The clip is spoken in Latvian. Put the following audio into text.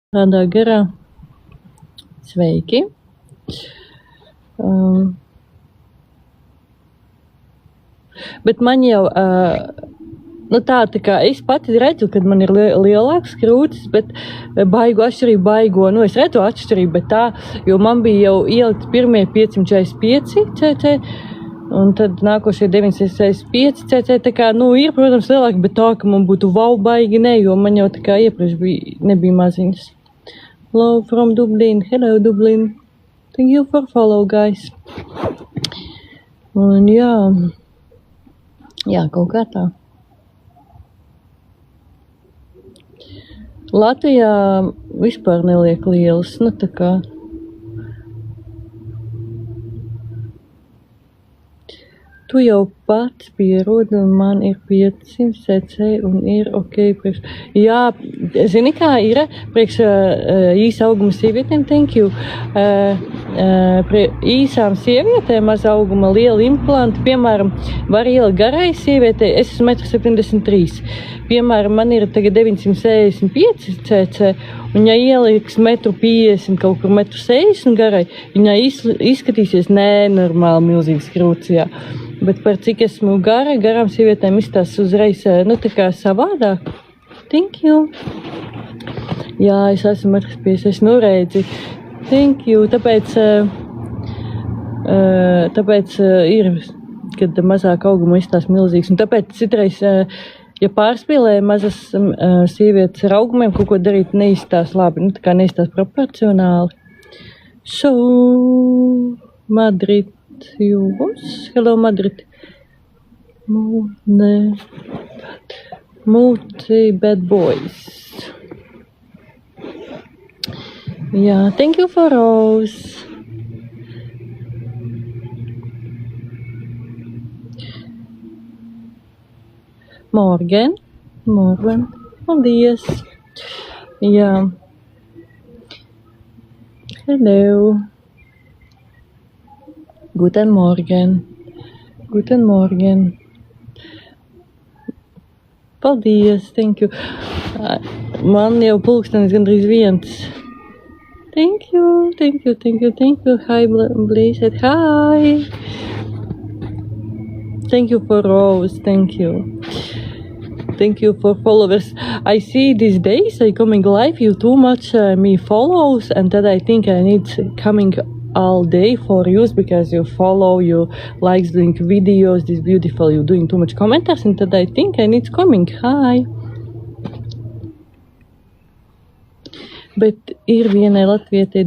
Tādā garā. Sveiki. Bet man jau, tā kā es pati redzu, kad man ir lielāks krūtis, bet baigo atšķirību baigo, es redzu atšķirību, bet tā, jo man bija jau ielikt pirmie 545 cc, un tad nākošie 965 cc, tā kā, ir, protams, lielāki, bet tā, ka man būtu baigi, ne, jo man jau tā kā iepriekš nebija maziņas. Hello from Dublin. Hello, Dublin. Thank you for follow, guys. Un jā, kaut kā tā. Latvijā vispār neliek lielas, tā kā. Tu jau pats pierodi, un man ir 500 cc un ir ok priekš. Jā, zini kā ir priekš īsa auguma sievietēm, thank you. Īsām sievietēm, maz auguma, liela implanta, piemēram, var ielikt garai sievietei, es esmu 1,73 m. Piemēram, man ir tagad 965 cc, un ja ieliks 1,50 m, kaut kur 1,60 m garai, viņai izskatīsies nenormāli milzīgs krūts, jā. Bet par cik esmu garām sievietēm izstās uzreiz, tā kā savādāk. Thank you. Jā, es esmu 1,50 m, redzi. Thank you. Tāpēc ir, kad mazāk auguma izstās milzīgs. Un tāpēc citreiz, ja pārspīlē mazas sievietes ar augumiem, kaut ko darīt neizstās labi, tā kā neizstās proporcionāli. So, Madrid. Hello, Madrid. Multi bad boys. Yeah, thank you for Rose. Morgan. Paldies. Yeah. Hello. Guten Morgen. Paldies, thank you. Man jau pulkstenis gandrīz 1. Thank you. Hi, Blazed. Hi. Thank you for Rose, thank you. Thank you for followers. I see these days I coming live, you too much me follows, and that I think I need coming all day for you because you follow, you likes doing videos, this beautiful, you doing too much commenters, and that I think I need coming. Hi. Bet ir vienai latvietei